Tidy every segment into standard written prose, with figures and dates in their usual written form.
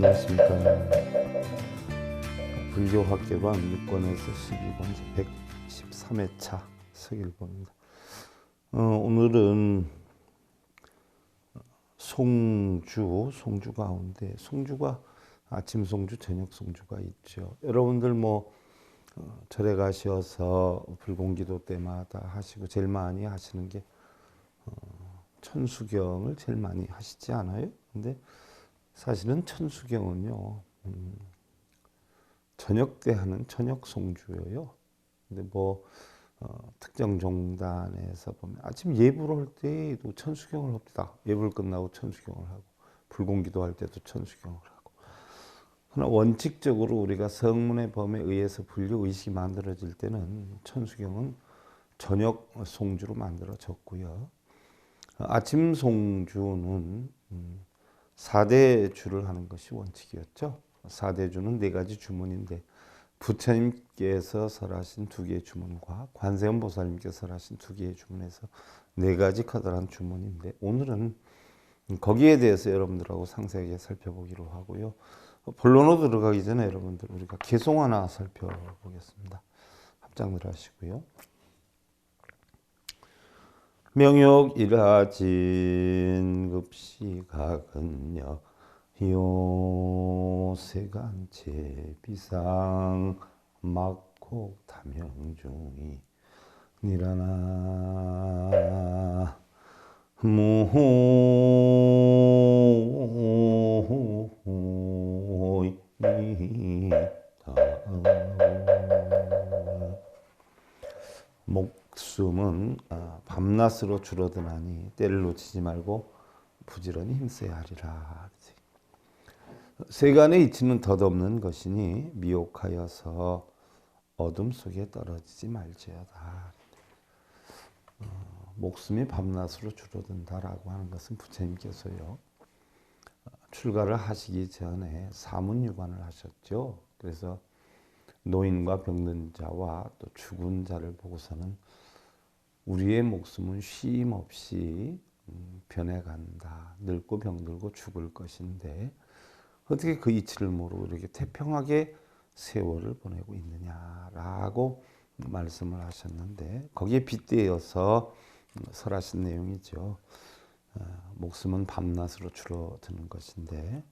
안녕하십니까. 불교학개론 6권에서 12권 113회차 서길보입니다. 오늘은 송주 가운데 송주가 아침 송주, 저녁 송주가 있죠. 여러분들 절에 가셔서 불공기도 때마다 하시고 제일 많이 하시는 게 천수경을 제일 많이 하시지 않아요? 근데 사실은 천수경은요, 저녁 때 하는 저녁 송주예요. 근데 특정 종단에서 보면 아침 예불 할 때도 천수경을 합니다. 예불 끝나고 천수경을 하고, 불공기도 할 때도 천수경을 하고. 그러나 원칙적으로 우리가 성문의 범에 의해서 불교 의식이 만들어질 때는 천수경은 저녁 송주로 만들어졌고요. 아침 송주는 4대주를 하는 것이 원칙이었죠. 4대주는 4가지 주문인데 부처님께서 설하신 2개의 주문과 관세음보살님께서 설하신 2개의 주문에서 4가지 커다란 주문인데 오늘은 거기에 대해서 여러분들하고 상세하게 살펴보기로 하고요. 본론으로 들어가기 전에 여러분들 우리가 개송 하나 살펴보겠습니다. 합장들 하시고요. 명욕일하진 급시각은여 요세간체 비상 막곡 탐형중이 니라나 무호이다. 목숨은 밤낮으로 줄어드나니 때를 놓치지 말고 부지런히 힘써야 하리라. 세간의 이치는 덧없는 것이니 미혹하여서 어둠 속에 떨어지지 말지어다. 목숨이 밤낮으로 줄어든다라고 하는 것은 부처님께서요, 출가를 하시기 전에 사문유관을 하셨죠. 그래서 노인과 병든 자와 또 죽은 자를 보고서는 우리의 목숨은 쉼 없이 변해간다. 늙고 병들고 죽을 것인데 어떻게 그 이치를 모르고 이렇게 태평하게 세월을 보내고 있느냐라고 말씀을 하셨는데 거기에 빗대어서 설하신 내용이죠. 목숨은 밤낮으로 줄어드는 것인데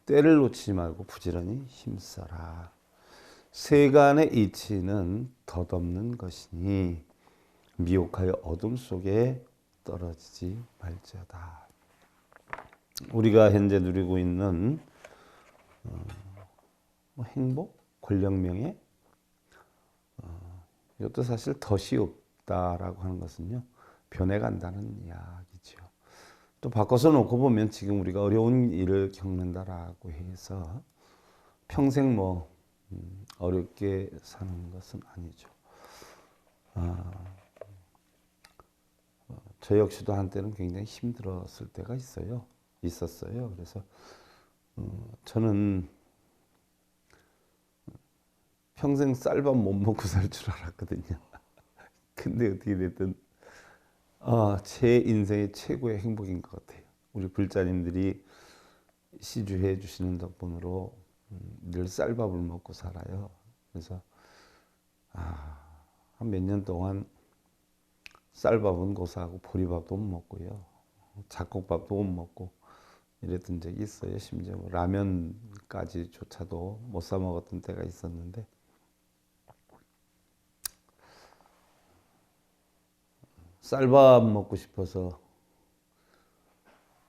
때를 놓치지 말고 부지런히 힘써라. 세간의 이치는 덧없는 것이니 미혹하여 어둠 속에 떨어지지 말지어다. 우리가 현재 누리고 있는 행복, 권력명예, 이것도 사실 덫이 없다라고 하는 것은요, 변해간다는 이야기죠. 또 바꿔서 놓고 보면 지금 우리가 어려운 일을 겪는다라고 해서 평생 어렵게 사는 것은 아니죠. 저 역시도 한때는 굉장히 힘들었을 때가 있었어요. 그래서 저는 평생 쌀밥 못 먹고 살 줄 알았거든요. 근데 어떻게 됐든 제 인생의 최고의 행복인 것 같아요. 우리 불자님들이 시주해 주시는 덕분으로 늘 쌀밥을 먹고 살아요. 그래서 한 몇 년 동안 쌀밥은 고사하고 보리밥도 못 먹고요. 잡곡밥도 못 먹고 이랬던 적이 있어요. 심지어 라면까지조차도 못 사 먹었던 때가 있었는데 쌀밥 먹고 싶어서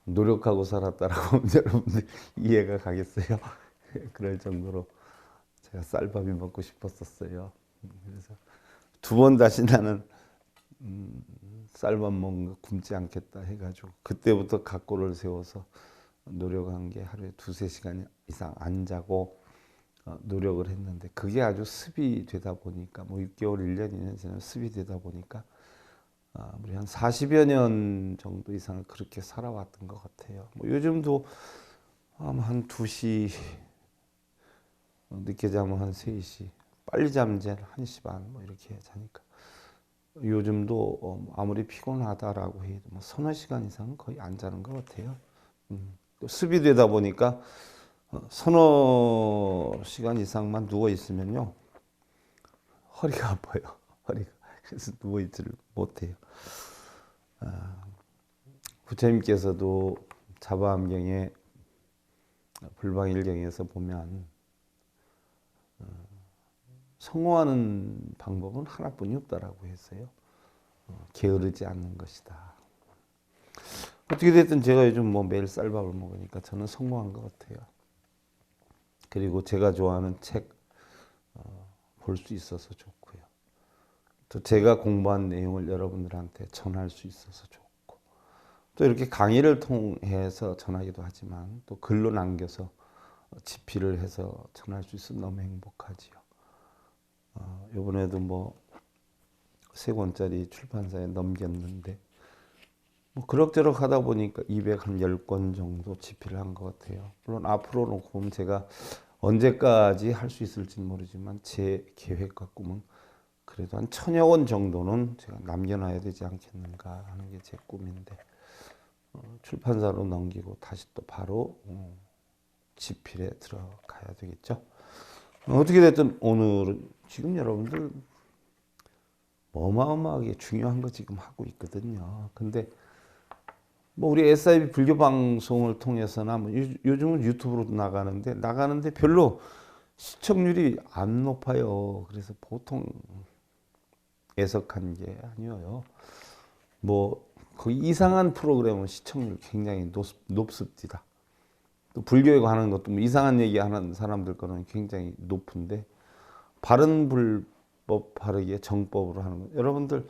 노력하고 살았다라고 하면 여러분들 이해가 가겠어요? 그럴 정도로 제가 쌀밥이 먹고 싶었었어요. 그래서 2번 다시 나는 쌀밥 먹는 거 굶지 않겠다 해가지고 그때부터 각고를 세워서 노력한 게 하루에 2-3시간 이상 안 자고 노력을 했는데 그게 아주 습이 되다 보니까 6개월, 1년, 2년 지나면 습이 되다 보니까 우리 한 40여 년 정도 이상을 그렇게 살아왔던 것 같아요. 요즘도 한 2시, 늦게 자면 한 3시, 빨리 자면 이제 1시 반 이렇게 자니까 요즘도 아무리 피곤하다라고 해도 서너 시간 이상은 거의 안 자는 것 같아요. 습이 되다 보니까 서너 시간 이상만 누워 있으면요 허리가 아파요. 허리가. 그래서 누워 있지를 못해요. 부처님께서도 자바암경에 불방일경에서 보면 성공하는 방법은 하나뿐이 없다라고 했어요. 게으르지 않는 것이다. 어떻게 됐든 제가 요즘 뭐 매일 쌀밥을 먹으니까 저는 성공한 것 같아요. 그리고 제가 좋아하는 책 볼 수 있어서 좋고요. 또 제가 공부한 내용을 여러분들한테 전할 수 있어서 좋고, 또 이렇게 강의를 통해서 전하기도 하지만 또 글로 남겨서 집필을 해서 전할 수 있어서 너무 행복하지요. 이번에도 뭐 3권짜리 출판사에 넘겼는데 뭐 그럭저럭 하다 보니까 210권 정도 집필을 한 것 같아요. 물론 앞으로 놓고 보면 제가 언제까지 할 수 있을지는 모르지만 제 계획과 꿈은 그래도 한 1000여 권 정도는 제가 남겨놔야 되지 않겠는가 하는 게 제 꿈인데 출판사로 넘기고 다시 또 바로 집필에 들어가야 되겠죠. 어떻게 됐든 오늘은 지금 여러분들 어마어마하게 중요한 거 지금 하고 있거든요. 근데 뭐 우리 SIB 불교 방송을 통해서나 뭐 요즘은 유튜브로 나가는데 별로 시청률이 안 높아요. 그래서 보통 애석한 게 아니에요. 뭐 거의 이상한 프로그램은 시청률 굉장히 높습니다. 또 불교에 관한 것도 뭐 이상한 얘기하는 사람들 거는 굉장히 높은데 바른 불법 바르게 정법으로 하는 거. 여러분들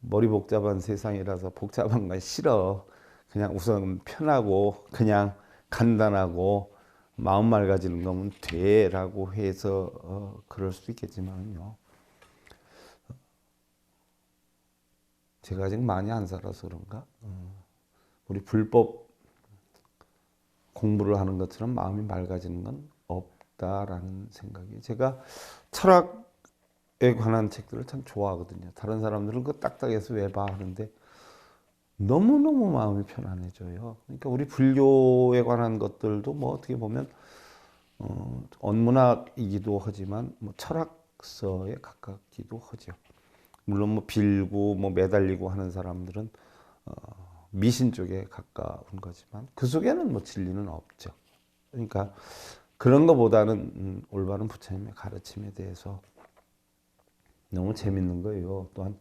머리 복잡한 세상이라서 복잡한 건 싫어. 그냥 우선 편하고 그냥 간단하고 마음 맑아지는 거면 돼라고 해서 그럴 수도 있겠지만요. 제가 아직 많이 안 살아서 그런가? 우리 불법 공부를 하는 것처럼 마음이 맑아지는 건 없다라는 생각이. 제가 철학에 관한 책들을 참 좋아하거든요. 다른 사람들은 그 딱딱해서 왜 봐 하는데 너무너무 마음이 편안해져요. 그러니까 우리 불교에 관한 것들도 뭐 어떻게 보면 언문학이기도 하지만 뭐 철학서에 가깝기도 하죠. 물론 뭐 빌고 뭐 매달리고 하는 사람들은 미신 쪽에 가까운 거지만 그 속에는 뭐 진리는 없죠. 그러니까 그런 것보다는 올바른 부처님의 가르침에 대해서 너무 재밌는 거예요. 또한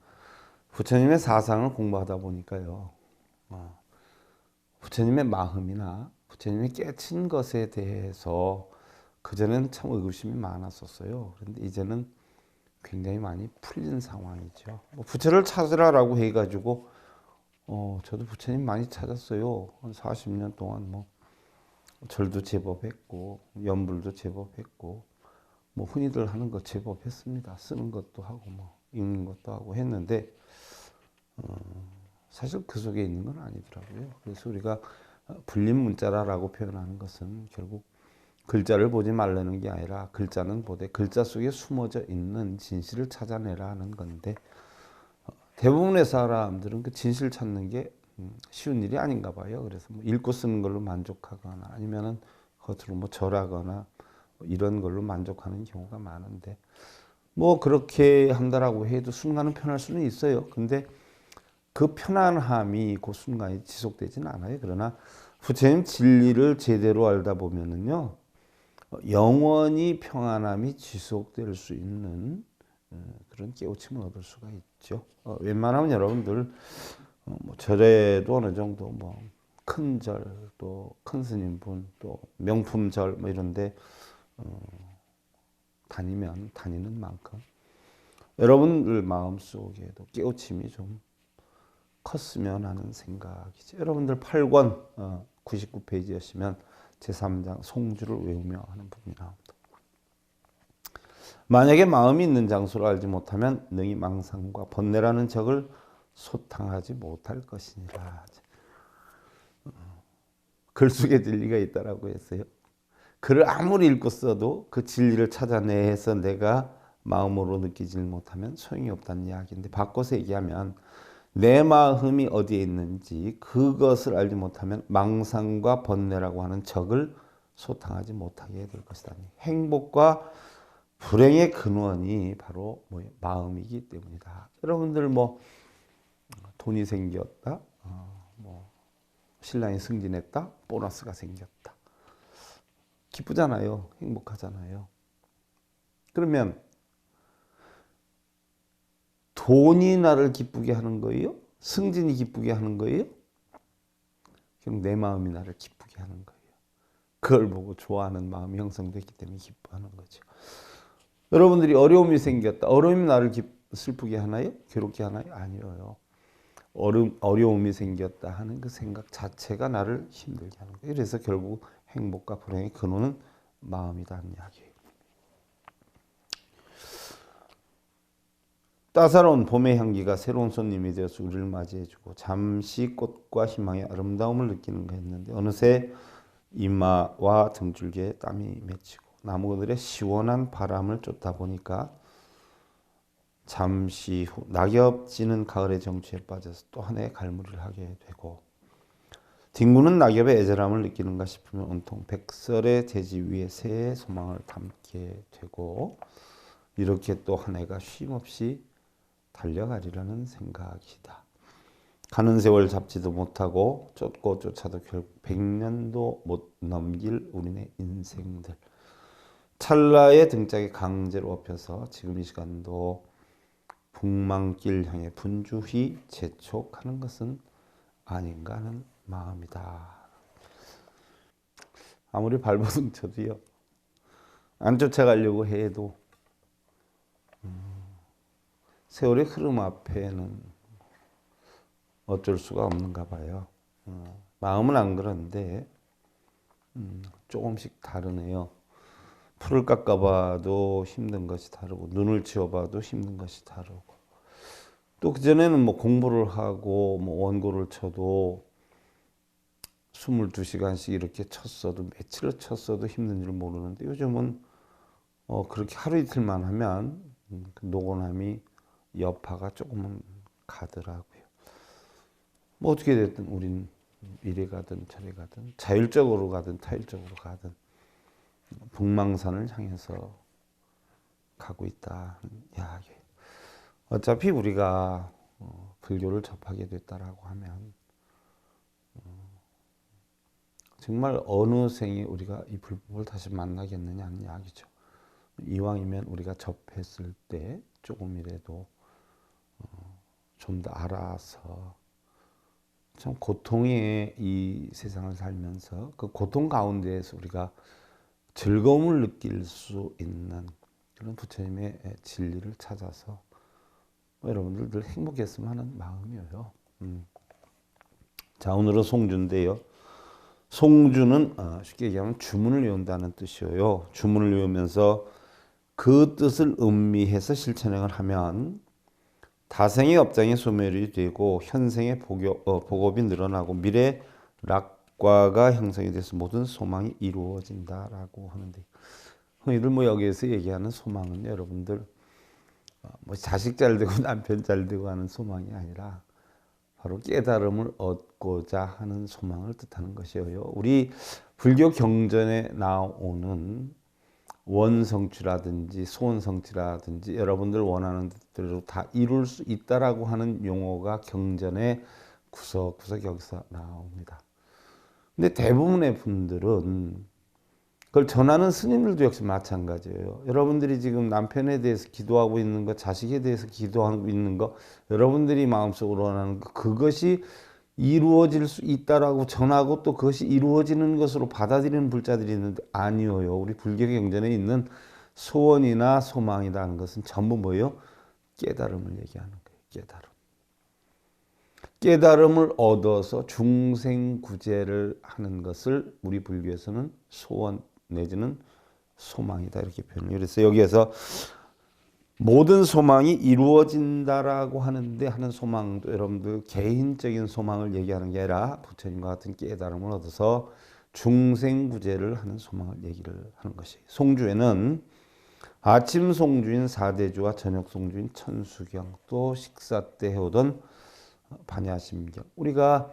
부처님의 사상을 공부하다 보니까요. 부처님의 마음이나 부처님이 깨친 것에 대해서 그전에는 참 의구심이 많았었어요. 그런데 이제는 굉장히 많이 풀린 상황이죠. 뭐 부처를 찾으라라고 해가지고 저도 부처님 많이 찾았어요. 한 40년 동안 뭐 절도 제법 했고 연불도 제법 했고 뭐 흔히들 하는 거 제법 했습니다. 쓰는 것도 하고 뭐 읽는 것도 하고 했는데 사실 그 속에 있는 건 아니더라고요. 그래서 우리가 불림 문자라고 표현하는 것은 결국 글자를 보지 말라는 게 아니라 글자는 보되 글자 속에 숨어져 있는 진실을 찾아내라 하는 건데 대부분의 사람들은 그 진실 찾는 게 쉬운 일이 아닌가 봐요. 그래서 뭐 읽고 쓰는 걸로 만족하거나 아니면은 겉으로 뭐 절하거나 뭐 이런 걸로 만족하는 경우가 많은데 뭐 그렇게 한다라고 해도 순간은 편할 수는 있어요. 근데 그 편안함이 그 순간에 지속되지는 않아요. 그러나 부처님 진리를 제대로 알다 보면은요, 영원히 평안함이 지속될 수 있는 그런 깨우침을 얻을 수가 있죠. 웬만하면 여러분들 뭐 절에도 어느 정도 뭐 큰 절, 또 큰 스님분, 또 명품절 뭐 이런데 다니는 만큼 여러분들 마음속에도 깨우침이 좀 컸으면 하는 생각이죠. 여러분들 8권 99페이지였으면 제3장 송주를 외우며 하는 부분이 나옵니다. 만약에 마음이 있는 장소를 알지 못하면 능히 망상과 번뇌라는 적을 소탕하지 못할 것이니라. 글 속에 진리가 있다라고 했어요. 글을 아무리 읽고 써도 그 진리를 찾아내서 내가 마음으로 느끼지 못하면 소용이 없다는 이야기인데 바꿔서 얘기하면 내 마음이 어디에 있는지 그것을 알지 못하면 망상과 번뇌라고 하는 적을 소탕하지 못하게 될 것이다. 행복과 불행의 근원이 바로 뭐예요? 마음이기 때문이다. 여러분들 뭐 돈이 생겼다, 뭐 신랑이 승진했다, 보너스가 생겼다. 기쁘잖아요. 행복하잖아요. 그러면 돈이 나를 기쁘게 하는 거예요? 승진이 기쁘게 하는 거예요? 그럼 내 마음이 나를 기쁘게 하는 거예요. 그걸 보고 좋아하는 마음이 형성되기 때문에 기뻐하는 거죠. 여러분들이 어려움이 생겼다. 어려움이 나를 슬프게 하나요? 괴롭게 하나요? 아니에요. 어려움이 생겼다 하는 그 생각 자체가 나를 힘들게 하는 거예요. 그래서 결국 행복과 불행의 근원은 마음이라는 이야기예요. 따사로운 봄의 향기가 새로운 손님이 되어서 우리를 맞이해주고 잠시 꽃과 희망의 아름다움을 느끼는가 했는데 어느새 이마와 등줄기에 땀이 맺히고 나무들의 시원한 바람을 쫓다 보니까 잠시 후 낙엽 지는 가을의 정취에 빠져서 또 한 해의 갈무리를 하게 되고 뒹구는 낙엽의 애절함을 느끼는가 싶으면 온통 백설의 대지 위에 새의 소망을 담게 되고 이렇게 또 한 해가 쉼없이 달려가리라는 생각이다. 가는 세월 잡지도 못하고 쫓고 쫓아도 결국 100년도 못 넘길 우리네 인생들. 찰나의 등짝에 강제로 업혀서 지금 이 시간도 북망길 향해 분주히 재촉하는 것은 아닌가 하는 마음이다. 아무리 발버둥 쳐도요. 안 쫓아가려고 해도 세월의 흐름 앞에는 어쩔 수가 없는가 봐요. 마음은 안 그런데 조금씩 다르네요. 풀을 깎아봐도 힘든 것이 다르고 눈을 치워봐도 힘든 것이 다르고 또 그전에는 뭐 공부를 하고 뭐 원고를 쳐도 22시간씩 이렇게 쳤어도 며칠을 쳤어도 힘든 줄 모르는데 요즘은 그렇게 하루 이틀만 하면 그 노곤함이 여파가 조금은 가더라고요. 뭐 어떻게 됐든 우린 이래 가든 저래 가든 자율적으로 가든 타율적으로 가든 북망산을 향해서 가고 있다 이야기. 어차피 우리가 불교를 접하게 됐다라고 하면 정말 어느 생에 우리가 이 불법을 다시 만나겠느냐는 이야기죠. 이왕이면 우리가 접했을 때 조금이라도 좀 더 알아서 참 고통의 이 세상을 살면서 그 고통 가운데에서 우리가 즐거움을 느낄 수 있는 그런 부처님의 진리를 찾아서 여러분들 늘 행복했으면 하는 마음이에요. 자, 오늘은 송주인데요. 송주는 쉽게 얘기하면 주문을 외운다는 뜻이에요. 주문을 외우면서 그 뜻을 음미해서 실천행을 하면 다생의 업장의 소멸이 되고 현생의 복업이 늘어나고 미래 락과가 형성이 돼서 모든 소망이 이루어진다라고 하는데 흔히들 뭐 여기에서 얘기하는 소망은 여러분들 뭐 자식 잘 되고 남편 잘 되고 하는 소망이 아니라 바로 깨달음을 얻고자 하는 소망을 뜻하는 것이에요. 우리 불교 경전에 나오는 원성취라든지 소원성취라든지 여러분들 원하는 대로 다 이룰 수 있다라고 하는 용어가 경전에 구석구석 여기서 나옵니다. 근데 대부분의 분들은 그걸 전하는 스님들도 역시 마찬가지예요. 여러분들이 지금 남편에 대해서 기도하고 있는 거, 자식에 대해서 기도하고 있는 거, 여러분들이 마음속으로 원하는 거, 그것이 이루어질 수 있다라고 전하고 또 그것이 이루어지는 것으로 받아들이는 불자들이 있는데 아니에요. 우리 불교 경전에 있는 소원이나 소망이라는 것은 전부 뭐예요? 깨달음을 얘기하는 거예요. 깨달음. 깨달음을 얻어서 중생구제를 하는 것을 우리 불교에서는 소원 내지는 소망이다 이렇게 표현해요. 그래서 여기에서 모든 소망이 이루어진다라고 하는데 하는 소망도 여러분들 개인적인 소망을 얘기하는 게 아니라 부처님과 같은 깨달음을 얻어서 중생구제를 하는 소망을 얘기를 하는 것이. 송주에는 아침 송주인 사대주와 저녁 송주인 천수경 또 식사 때 해오던 반야심경. 우리가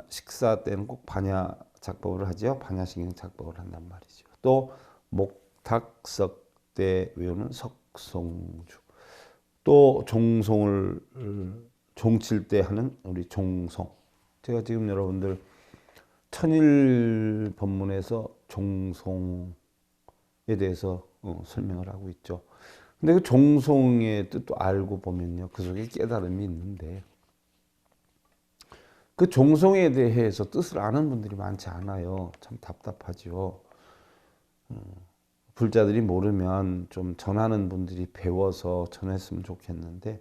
식사 때는 꼭 반야 작법을 하죠. 반야신경 작법을 한단 말이죠. 또 목탁석대 외우는 석송주. 또 종송을 종칠 때 하는 우리 종송. 제가 지금 여러분들 천일 법문에서 종송에 대해서 설명을 하고 있죠. 근데 그 종송의 뜻도 알고 보면요, 그 속에 깨달음이 있는데, 그 종송에 대해서 뜻을 아는 분들이 많지 않아요. 참 답답하죠. 불자들이 모르면 좀 전하는 분들이 배워서 전했으면 좋겠는데,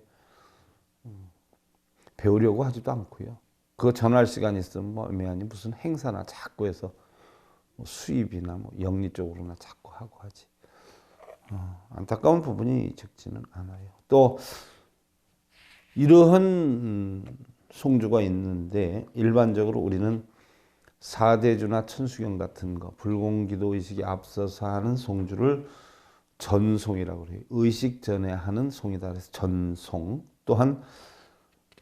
배우려고 하지도 않고요. 그거 전할 시간이 있으면 뭐 애매하니 무슨 행사나 자꾸 해서 뭐 수입이나 뭐 영리 쪽으로나 자꾸 하고 하지. 안타까운 부분이 적지는 않아요. 또 이러한 송주가 있는데, 일반적으로 우리는 사대주나 천수경 같은 거, 불공기도 의식이 앞서서 하는 송주를 전송이라고 그래요. 의식 전에 하는 송이다. 그래서 전송. 또한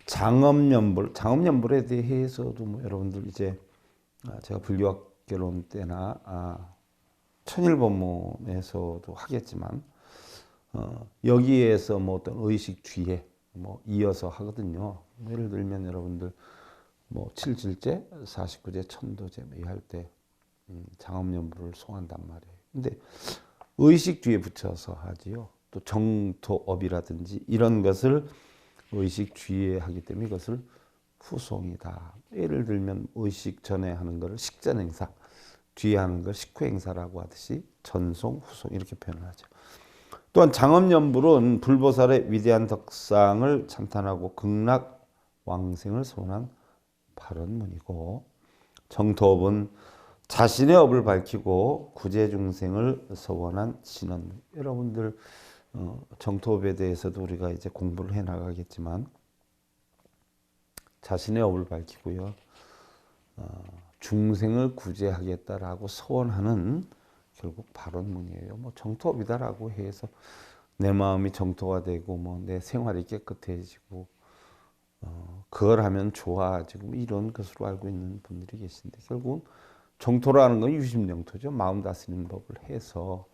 장엄연불에 대해서도 뭐 여러분들 이제 제가 불교학개론 때나 천일법문에서도 하겠지만, 여기에서 뭐 어떤 의식 뒤에 뭐 이어서 하거든요. 예를 들면 여러분들 뭐 7질제, 49제, 천도제 뭐 할 때 장엄연불을 송한단 말이에요. 근데 의식 뒤에 붙여서 하지요. 또 정토업이라든지 이런 것을 의식 뒤에 하기 때문에 이것을 후송이다. 예를 들면 의식 전에 하는 것을 식전 행사, 뒤에 하는 걸 식후 행사라고 하듯이 전송, 후송 이렇게 표현을 하죠. 또한 장엄연불은 불보살의 위대한 덕상을 찬탄하고 극락 왕생을 소원한 발언문이고, 정토업은 자신의 업을 밝히고 구제중생을 서원한 진언문. 여러분들 정토업에 대해서도 우리가 이제 공부를 해 나가겠지만, 자신의 업을 밝히고요, 중생을 구제하겠다라고 서원하는 결국 발언문이에요. 뭐 정토업이다라고 해서 내 마음이 정토가 되고 뭐 내 생활이 깨끗해지고 그걸 하면 좋아지고 이런 것으로 알고 있는 분들이 계신데, 결국 정토라는 건 유심정토죠. 마음 다스리는 법을 해서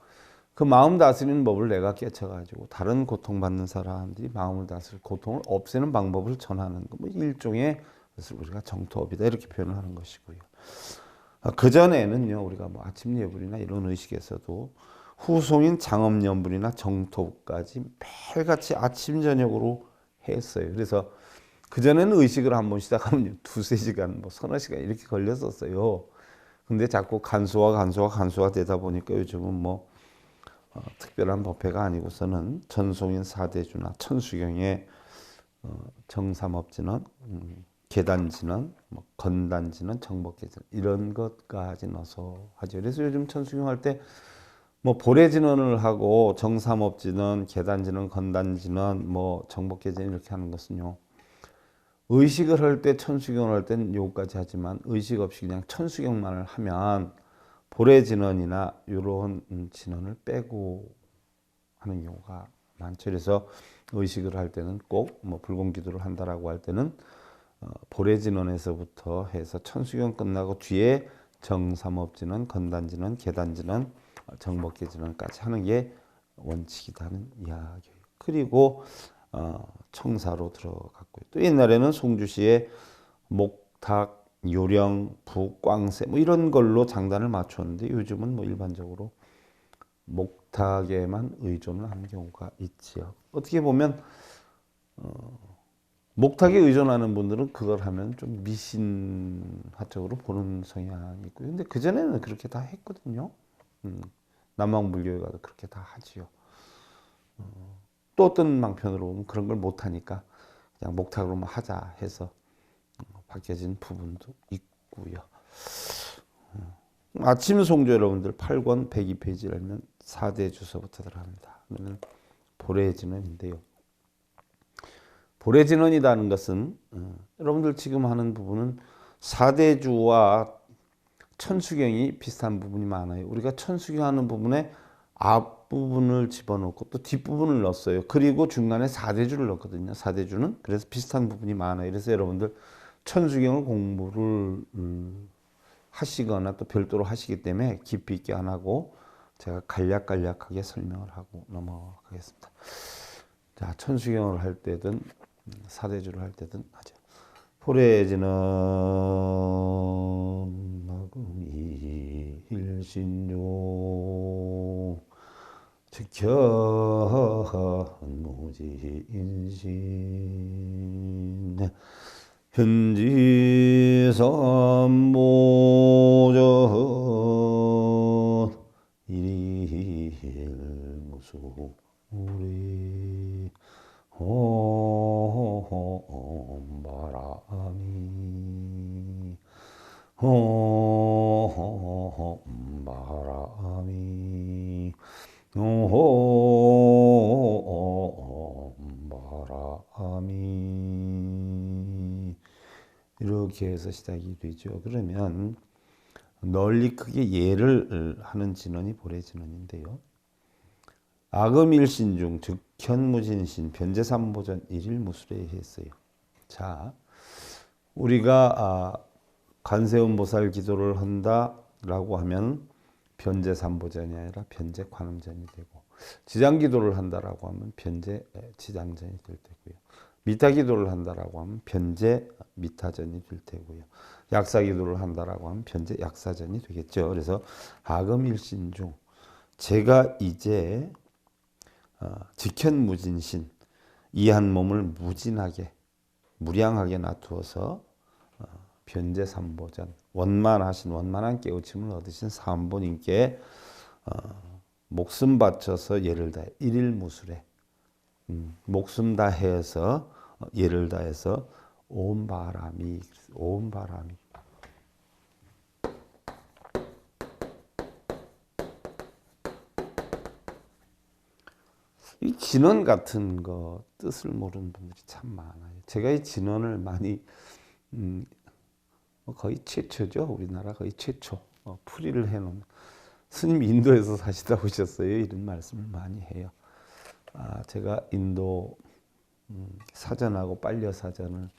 그 마음 다스리는 법을 내가 깨쳐가지고 다른 고통받는 사람들이 마음을 다스릴 고통을 없애는 방법을 전하는 거, 뭐 일종의 것을 우리가 정토업이다 이렇게 표현을 하는 것이고요. 그 전에는요, 우리가 뭐 아침 예불이나 이런 의식에서도 후송인 장엄연불이나 정토까지 매일같이 아침 저녁으로 했어요. 그래서 그 전에는 의식을 한번 시작하면 두세 시간, 뭐 서너 시간 이렇게 걸렸었어요. 근데 자꾸 간소화 되다 보니까 요즘은 뭐 특별한 법회가 아니고서는 전송인 사대주나 천수경의 정삼업진원, 계단진원, 뭐 건단진원, 정법계진원 이런 것까지 넣어서 하죠. 그래서 요즘 천수경 할 때 뭐 보례진원을 하고 정삼업진원, 계단진원, 건단진원, 뭐 정법계진원 이렇게 하는 것은요, 의식을 할 때 천수경을 할 때는 요거까지 하지만 의식 없이 그냥 천수경만을 하면 보례진원이나 이런 진원을 빼고 하는 경우가 많죠. 그래서 의식을 할 때는 꼭 뭐 불공기도를 한다라고 할 때는 보례진원에서부터 해서 천수경 끝나고 뒤에 정삼업진원, 건단진원, 계단진원, 정법계진원까지 하는 게 원칙이다는 이야기예요. 그리고 청사로 들어갔고요. 또 옛날에는 송주시에 목탁, 요령, 부, 꽝새 뭐 이런 걸로 장단을 맞췄는데, 요즘은 뭐 일반적으로 목탁에만 의존을 하는 경우가 있지요. 어떻게 보면 목탁에 의존하는 분들은 그걸 하면 좀 미신화적으로 보는 성향이 있고요. 근데 그전에는 그렇게 다 했거든요. 남왕불교에 가도 그렇게 다 하지요. 또 어떤 방편으로 보면 그런 걸 못하니까 그냥 목탁으로만 하자 해서 바뀌어진 부분도 있고요. 아침 송조 여러분들 8권 102페이지를 하면 4대 주서부터 들어갑니다. 그러면 보례진원인데요. 보례진원이라는 것은 여러분들 지금 하는 부분은 4대주와 천수경이 비슷한 부분이 많아요. 우리가 천수경 하는 부분에 앞부분을 집어넣고 또 뒷부분을 넣었어요. 그리고 중간에 4대주를 넣거든요. 4대주는 그래서 비슷한 부분이 많아요. 그래서 여러분들 천수경을 공부를 하시거나 또 별도로 하시기 때문에 깊이 있게 안 하고 제가 간략간략하게 설명을 하고 넘어가겠습니다. 자, 천수경을 할 때든 사대주를 할 때든 하죠. 포래지는 마금이 일신용 즉현 무지인신 현지삼모전 일일무수리 옴바람이 옴바람이 옴바람이 이렇게 해서 시작이 되죠. 그러면 널리 크게 예를 하는 진원이 보래진원인데요. 악음일신 중 즉현무진신 변제삼보전 일일무술에 했어요. 자, 우리가 관세음보살 기도를 한다라고 하면 변제삼보전이 아니라 변제관음전이 되고, 지장기도를 한다라고 하면 변제지장전이 될 테고요. 미타기도를 한다라고 하면 변제미타전이 될 테고요. 약사기도를 한다라고 하면 변제약사전이 되겠죠. 그래서 악음일신 중 제가 이제 직현무진신, 이 한 몸을 무진하게 무량하게 놔두어서 변제삼보전, 원만한 깨우침을 얻으신 사원보님께 목숨 바쳐서 예를 다해 일일무술에 목숨 다해서 예를 다해서 온 바람이 이 진원 같은 거 뜻을 모르는 분들이 참 많아요. 제가 이 진원을 많이 거의 최초죠. 우리나라 거의 최초 풀이를 해놓은 스님 인도에서 사시다 오셨어요. 이런 말씀을 많이 해요. 제가 인도 사전하고 빨려사전을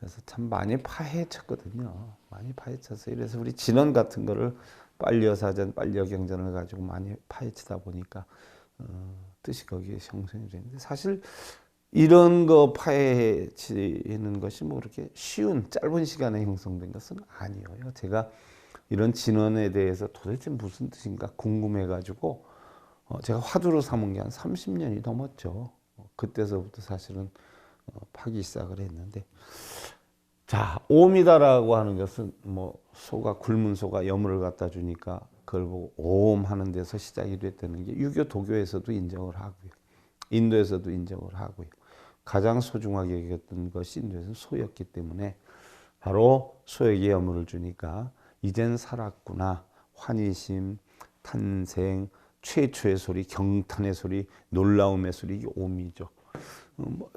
해서 참 많이 파헤쳤거든요. 많이 파헤쳤어요. 그래서 우리 진원 같은 거를 빨려사전, 빨려경전을 가지고 많이 파헤치다 보니까 뜻이 거기에 형성이 되는데, 사실 이런 거 파헤치는 것이 뭐 그렇게 쉬운 짧은 시간에 형성된 것은 아니에요. 제가 이런 진원에 대해서 도대체 무슨 뜻인가 궁금해 가지고 제가 화두로 삼은 게 한 30년이 넘었죠. 그때서부터 사실은 파기 시작을 했는데, 자, 옴이다라고 하는 것은 뭐 소가 굶은 소가 여물을 갖다 주니까 그걸 보고 옴 하는 데서 시작이 됐다는 게 유교 도교에서도 인정을 하고요. 인도에서도 인정을 하고요. 가장 소중하게 여겼던 것이 인도에서는 소였기 때문에 바로 소에게 여물을 주니까 이젠 살았구나. 환희심, 탄생, 최초의 소리, 경탄의 소리, 놀라움의 소리, 이게 옴이죠.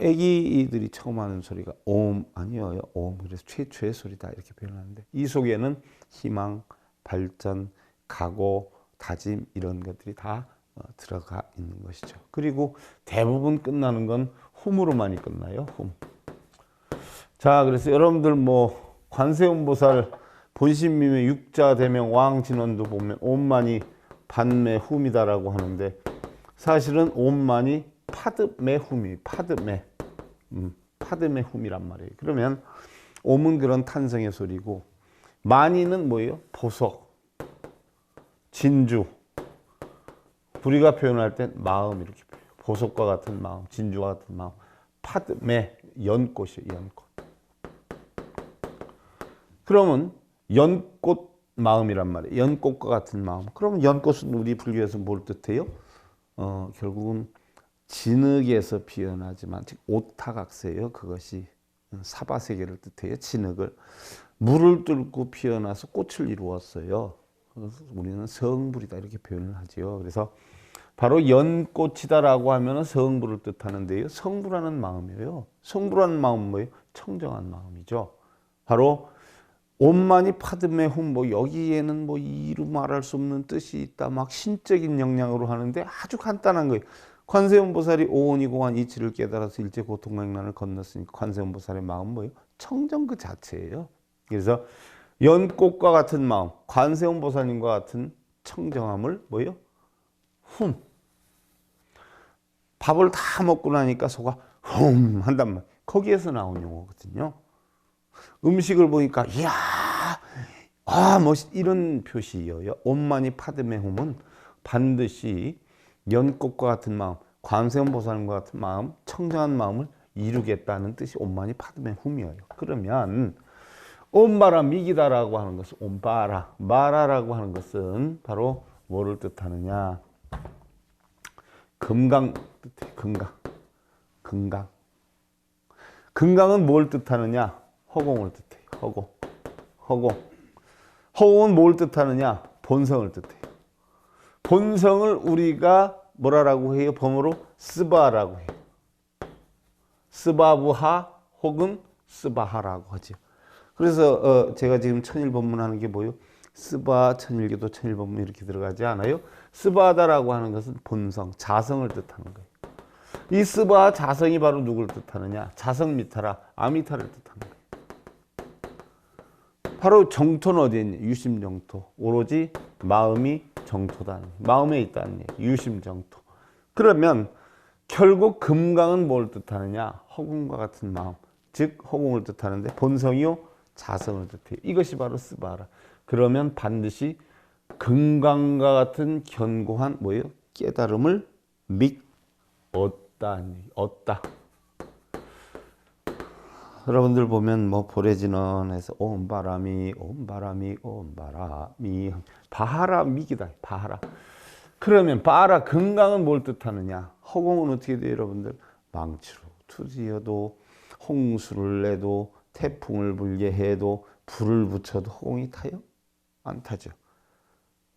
애기들이 처음 하는 소리가 옴 아니에요. 옴. 그래서 최초의 소리다 이렇게 표현하는데, 이 속에는 희망, 발전, 각오, 다짐 이런 것들이 다 들어가 있는 것이죠. 그리고 대부분 끝나는 건 훔으로 많이 끝나요. 훔. 자, 그래서 여러분들 뭐 관세음보살 본신미의 육자대명 왕진원도 보면 옴만이 반매 훔이다라고 하는데, 사실은 옴만이 파드매 훔이 파드매 훔이란 말이에요. 그러면 옴은 그런 탄생의 소리고, 만이는 뭐예요? 보석, 진주. 우리가 표현할 땐 마음 이렇게 표현해요. 보석과 같은 마음, 진주와 같은 마음. 파드매, 연꽃이에요. 연꽃. 그러면 연꽃 마음이란 말이에요. 연꽃과 같은 마음. 그러면 연꽃은 우리 불교에서 뭘 뜻해요? 결국은 진흙에서 피어나지만, 즉 오타각세예요. 그것이 사바세계를 뜻해요. 진흙을 물을 뚫고 피어나서 꽃을 이루었어요. 그래서 우리는 성불이다 이렇게 표현을 하지요. 그래서 바로 연꽃이다라고 하면 성불을 뜻하는데요. 성불하는 마음이에요. 성불하는 마음은 뭐예요? 청정한 마음이죠. 바로 온만이 파드메 훔, 뭐 여기에는 뭐 이루 말할 수 없는 뜻이 있다, 막 신적인 영향으로 하는데 아주 간단한 거예요. 관세음보살이 오온이공한 이치를 깨달아서 일체 고통과 행난을 건넜으니까 관세음보살의 마음은 뭐예요? 청정 그 자체예요. 그래서 연꽃과 같은 마음, 관세음 보살님과 같은 청정함을 뭐예요? 훔. 밥을 다 먹고 나니까 소가 훔 한단 말. 거기에서 나온 용어거든요. 음식을 보니까 이야, 아 멋있 이런 표시예요. 온마니 파드메 훔은 반드시 연꽃과 같은 마음, 관세음 보살님과 같은 마음, 청정한 마음을 이루겠다는 뜻이 온마니 파드메 훔이에요. 그러면 온바라 미기다라고 하는 것은 온바라, 마라라고 하는 것은 바로 뭐를 뜻하느냐? 금강 뜻해. 금강. 금강은 뭘 뜻하느냐? 허공을 뜻해요. 허공은 뭘 뜻하느냐? 본성을 뜻해요. 본성을 우리가 뭐라고 해요? 범어로 스바라고 해요. 스바부하 혹은 스바하라고 하죠. 그래서 제가 지금 천일법문하는 게 뭐예요? 스바 천일기도 천일법문 이렇게 들어가지 않아요? 스바다라고 하는 것은 본성, 자성을 뜻하는 거예요. 이 스바 자성이 바로 누구를 뜻하느냐? 자성 미타라, 아미타를 뜻하는 거예요. 바로 정토는 어디에 있냐? 유심정토. 오로지 마음이 정토다. 마음에 있다는 얘기. 유심정토. 그러면 결국 금강은 뭘 뜻하느냐? 허공과 같은 마음. 즉 허공을 뜻하는데 본성이요? 자성을 뜻해요. 이것이 바로 스바라. 그러면 반드시 금강과 같은 견고한 뭐예요? 깨달음을 얻다. 여러분들 보면 뭐 보레진원에서 온바람이 바하라 미기다. 바하라. 그러면 바하라 금강은 뭘 뜻하느냐? 허공은 어떻게 돼요, 여러분들? 망치로 투지어도 홍수를 내도 태풍을 불게 해도 불을 붙여도 허공이 타요? 안 타죠.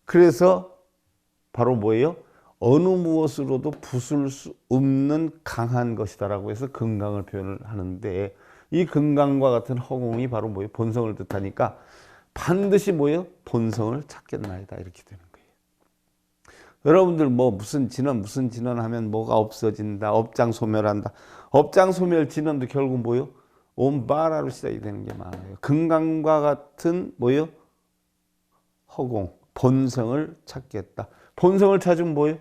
그래서 바로 뭐예요? 어느 무엇으로도 부술 수 없는 강한 것이다라고 해서 금강을 표현을 하는데 이 금강과 같은 허공이 바로 뭐예요? 본성을 뜻하니까 반드시 뭐예요? 본성을 찾겠나이다 이렇게 되는 거예요. 여러분들 뭐 무슨 진원 하면 뭐가 없어진다, 업장 소멸한다. 업장 소멸 진원도 결국 뭐예요? 온바라로 시작이 되는 게 많아요. 금강과 같은 뭐예요? 허공, 본성을 찾겠다. 본성을 찾으면 뭐예요?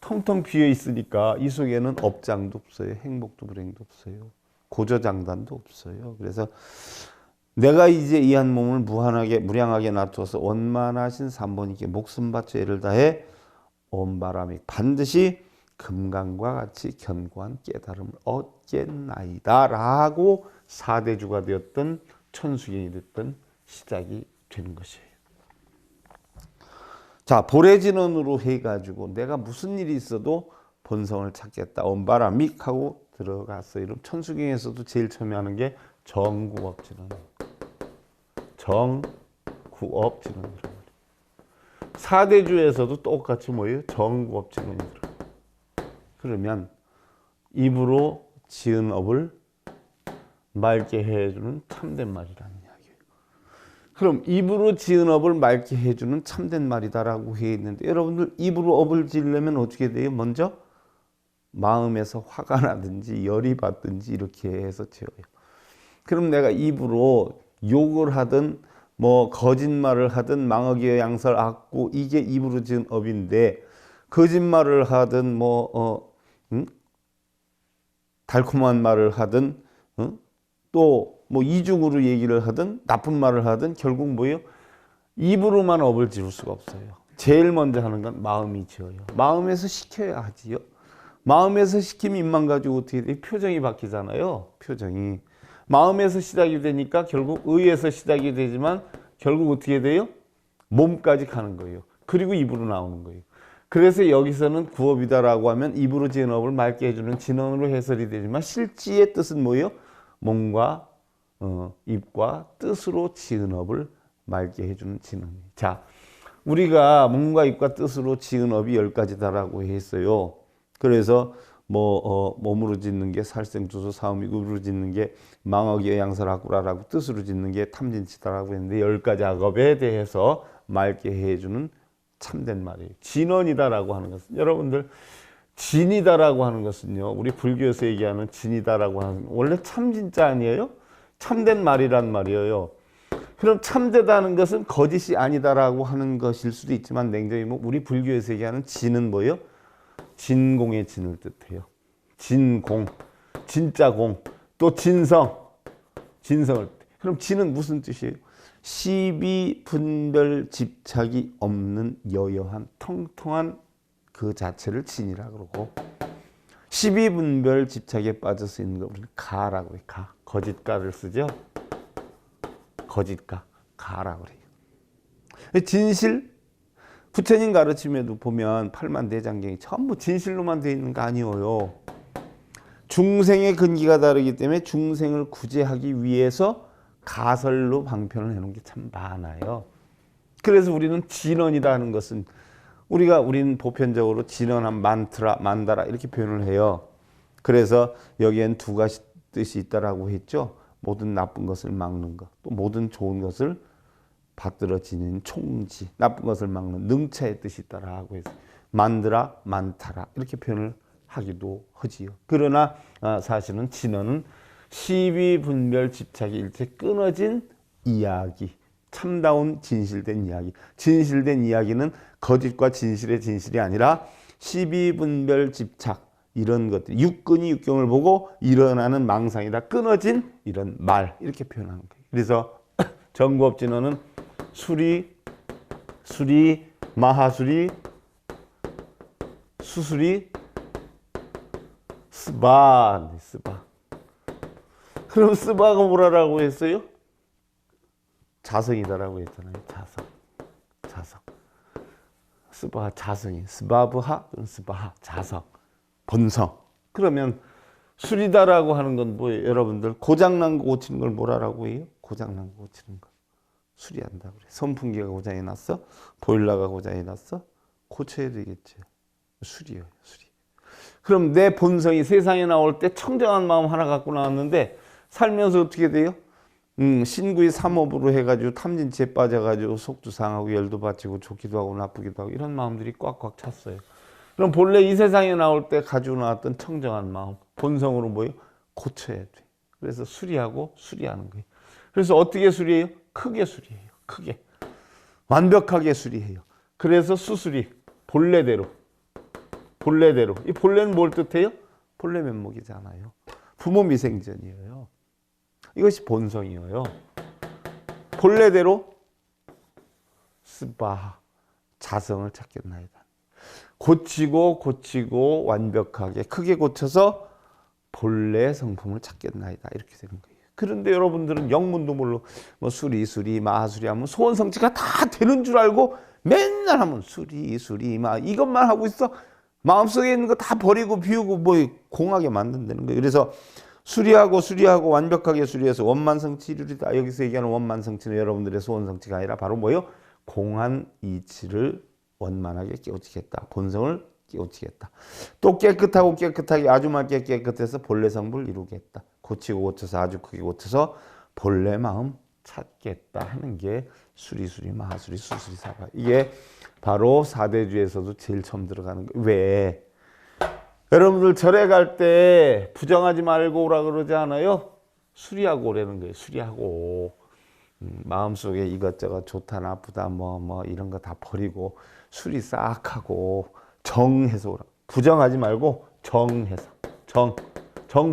텅텅 비어 있으니까 이 속에는 업장도 없어요. 행복도 불행도 없어요. 고저장단도 없어요. 그래서 내가 이제 이 한 몸을 무량하게 놔두어서 원만하신 삼본이께 목숨 바쳐 애를 다해 온바람이 반드시 금강과 같이 견고한 깨달음을 얻겠나이다 라고 사대주가 되었던 천수경이 됐던 시작이 되는 것이에요. 자, 보레진원으로 해가지고 내가 무슨 일이 있어도 본성을 찾겠다. 온바람이 하고 들어갔어요. 이런 천수경에서도 제일 처음에 하는 게 정구업진원. 정구업진원. 사대주에서도 똑같이 뭐예요? 정구업진원이 들어가요. 그러면 입으로 지은 업을 맑게 해주는 참된 말이라는 이야기예요. 그럼 입으로 지은 업을 맑게 해주는 참된 말이다라고 해 있는데 여러분들 입으로 업을 지으려면 어떻게 돼요? 먼저 마음에서 화가 나든지 열이 받든지 이렇게 해서 지어요. 그럼 내가 입으로 욕을 하든 뭐 거짓말을 하든 망어기의 양설 악고 이게 입으로 지은 업인데 거짓말을 하든 달콤한 말을 하든 또 뭐 이중으로 얘기를 하든 나쁜 말을 하든 결국 뭐예요? 입으로만 업을 지을 수가 없어요. 제일 먼저 하는 건 마음이 지어요. 마음에서 시켜야 하지요. 마음에서 시키면 입만 가지고 어떻게 돼요? 표정이 바뀌잖아요. 표정이. 마음에서 시작이 되니까 결국 의에서 시작이 되지만 결국 어떻게 돼요? 몸까지 가는 거예요. 그리고 입으로 나오는 거예요. 그래서 여기서는 구업이다라고 하면 입으로 지은 업을 맑게 해주는 진언으로 해설이 되지만 실지의 뜻은 뭐예요? 몸과 입과 뜻으로 지은 업을 맑게 해주는 진언이에요. 자, 우리가 몸과 입과 뜻으로 지은 업이 10가지다라고 했어요. 그래서 몸으로 짓는 게 살생주소 사음이고 입으로 짓는 게 망어기의 양설하구라라고 뜻으로 짓는 게 탐진치다라고 했는데 10가지 악업에 대해서 맑게 해주는 참된 말이에요. 진언이다라고 하는 것은 여러분들 진이다라고 하는 것은요. 우리 불교에서 얘기하는 진이다라고 하는 원래 참진자 아니에요? 참된 말이란 말이에요. 그럼 참되다는 것은 거짓이 아니다라고 하는 것일 수도 있지만 냉정히 뭐 우리 불교에서 얘기하는 진은 뭐예요? 진공의 진을 뜻해요. 진공, 진짜 공, 또 진성, 진성을. 그럼 진은 무슨 뜻이에요? 시비 분별 집착이 없는 여여한 통통한 그 자체를 진이라 그러고, 시비 분별 집착에 빠져서 있는 거 우리는 가라고 해요. 가. 거짓가를 쓰죠. 거짓가, 가라고 그래요. 진실, 부처님 가르침에도 보면 팔만대장경이 전부 진실로만 되어 있는 거 아니에요. 중생의 근기가 다르기 때문에 중생을 구제하기 위해서 가설로 방편을 해놓은 게 참 많아요. 그래서 우리는 진언이다 하는 것은 우리는 보편적으로 진언한 만트라, 만다라 이렇게 표현을 해요. 그래서 여기엔 두 가지 뜻이 있다라고 했죠. 모든 나쁜 것을 막는 것, 또 모든 좋은 것을 받들어 지닌 총지, 나쁜 것을 막는 능차의 뜻이 있다라고 해서 만드라, 만타라 이렇게 표현을 하기도 하지요. 그러나 사실은 진언은 시비 분별 집착이 일체 끊어진 이야기, 참다운 진실된 이야기. 진실된 이야기는 거짓과 진실의 진실이 아니라 시비 분별 집착 이런 것들, 육근이 육경을 보고 일어나는 망상이다. 끊어진 이런 말 이렇게 표현하는 거예요. 그래서 정구업진언은 수리, 마하수리, 수수리, 스바. 그럼 스바가 뭐라고 했어요? 자성이다라고 했잖아요. 자성. 스바 자성이. 스바브하, 스바하 자성, 본성. 그러면 수리다라고 하는 건 뭐예요? 여러분들 고장난 거 고치는 걸 뭐라고 해요? 고장난 거 고치는 거. 수리한다 그래. 선풍기가 고장이 났어? 보일러가 고장이 났어? 고쳐야 되겠지. 수리예요, 수리. 그럼 내 본성이 세상에 나올 때 청정한 마음 하나 갖고 나왔는데 살면서 어떻게 돼요? 신구의 삼업으로 해가지고 탐진치에 빠져가지고 속도 상하고 열도 받치고 좋기도 하고 나쁘기도 하고 이런 마음들이 꽉꽉 찼어요. 그럼 본래 이 세상에 나올 때 가지고 나왔던 청정한 마음, 본성으로 뭐예요? 고쳐야 돼. 그래서 수리하고 수리하는 거예요. 그래서 어떻게 수리해요? 크게 수리해요. 크게. 완벽하게 수리해요. 그래서 수수리, 본래대로. 이 본래는 뭘 뜻해요? 본래 면목이잖아요. 부모 미생전이에요. 이것이 본성이에요. 본래대로 스바 자성을 찾겠나이다. 고치고 완벽하게 크게 고쳐서 본래 성품을 찾겠나이다. 이렇게 되는 거예요. 그런데 여러분들은 영문도 모르고 뭐 수리 마하수리 하면 소원성취가 다 되는 줄 알고 맨날 하면 수리 마 이것만 하고 있어. 마음속에 있는 거 다 버리고 비우고 뭐 공하게 만든다는 거예요. 그래서 수리하고 완벽하게 수리해서 원만성치 이루리다. 여기서 얘기하는 원만성치는 여러분들의 소원성치가 아니라 바로 뭐예요? 공한 이치를 원만하게 깨우치겠다. 본성을 깨우치겠다. 또 깨끗하게 아주 맑게 깨끗해서 본래 성불을 이루겠다. 고치고 고쳐서 아주 크게 고쳐서 본래 마음 찾겠다 하는 게 수리 마하수리 수수리 사바. 이게 바로 사대주에서도 제일 처음 들어가는 거예요. 왜? 여러분들 절에 갈 때 부정하지 말고 오라 그러지 않아요? 수리하고 오라는 거예요. 수리하고 마음속에 이것저것 좋다 나쁘다 뭐 이런 거 다 버리고 수리 싹 하고 정해서 오라. 부정하지 말고 정해서. 정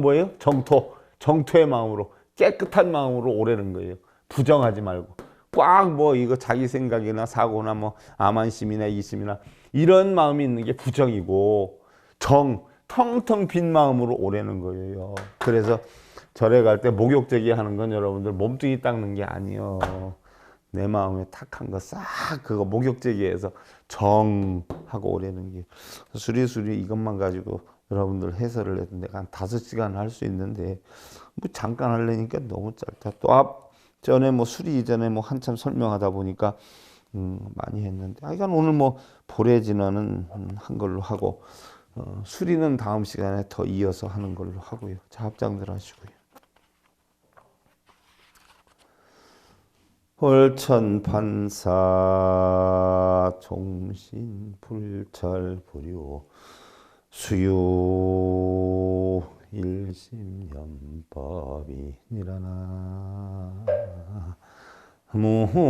뭐예요? 정토의 마음으로 깨끗한 마음으로 오라는 거예요. 부정하지 말고 꽉 뭐 이거 자기 생각이나 사고나 뭐 암환심이나 이심이나 이런 마음이 있는 게 부정이고 텅텅 빈 마음으로 오라는 거예요. 그래서 절에 갈 때 목욕제기 하는 건 여러분들 몸뚱이 닦는 게 아니에요. 내 마음에 탁한 거 싹 그거 목욕제기해서 정하고 오라는 게 수리 이것만 가지고 여러분들 해설을 해도 내가 한 5시간 할 수 있는데 뭐 잠깐 하려니까 너무 짧다. 또 앞전에 뭐 수리 이전에 뭐 한참 설명하다 보니까 많이 했는데 하여간 오늘 뭐 보례진언은 한 걸로 하고 수리는 다음 시간에 더 이어서 하는 걸로 하고요. 자, 합장들 하시고요. 홀천판사 종신 불철불유 수유 일심연법이 니라나 모입니다.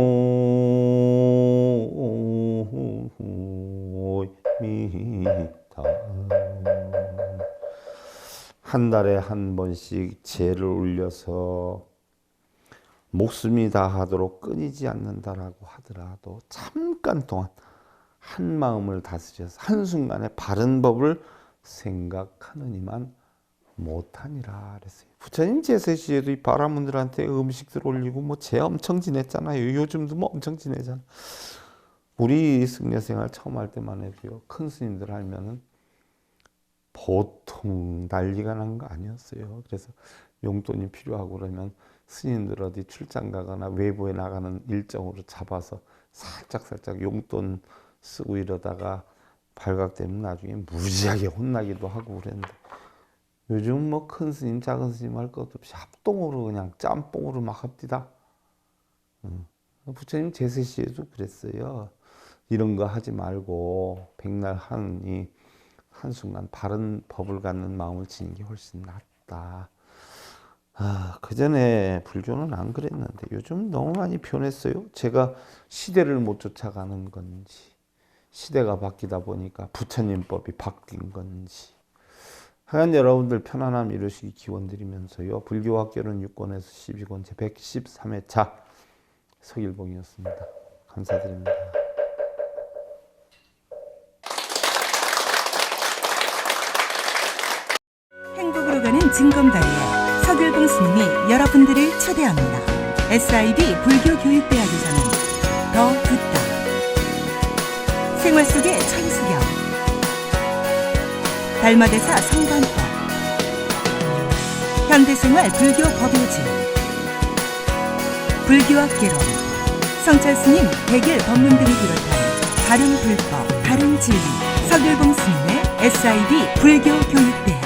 한 달에 한 번씩 제를 올려서 목숨이 다하도록 끊이지 않는다라고 하더라도 잠깐 동안 한 마음을 다스려서 한순간에 바른 법을 생각하느니만 못하니라 그랬어요. 부처님 제세 시에도 이 바라문들한테 음식들 올리고 뭐 제 엄청 지냈잖아요. 요즘도 뭐 엄청 지내잖아. 우리 승려 생활 처음 할 때만 해도요. 큰 스님들 하면은 보통 난리가 난 거 아니었어요. 그래서 용돈이 필요하고 그러면 스님들 어디 출장 가거나 외부에 나가는 일정으로 잡아서 살짝 용돈 쓰고 이러다가 발각되면 나중에 무지하게 혼나기도 하고 그랬는데 요즘 뭐 큰 스님 작은 스님 할 것도 없이 합동으로 그냥 짬뽕으로 막 합디다. 부처님 제세 시에도 그랬어요. 이런 거 하지 말고 백날 하느니 한순간 바른 법을 갖는 마음을 지닌 게 훨씬 낫다. 그 전에 불교는 안 그랬는데 요즘 너무 많이 변했어요. 제가 시대를 못 쫓아가는 건지 시대가 바뀌다 보니까 부처님법이 바뀐 건지 하여간 여러분들 편안함 이루시기 기원드리면서요. 불교학개론 6권에서 12권 제 113회차 서길봉이었습니다. 감사드립니다. 행복으로 가는 징검다리에 서길봉 스님이 여러분들을 초대합니다. SIB 불교교육대학에서는 더 듣다, 생활 속의 천수경, 달마대사 성관법, 현대생활 불교 법요지, 불교학개론, 성찰스님 백일 법문 등을 비롯한 다른 불법, 다른 진리, 서길봉 스님의 SIB 불교교육대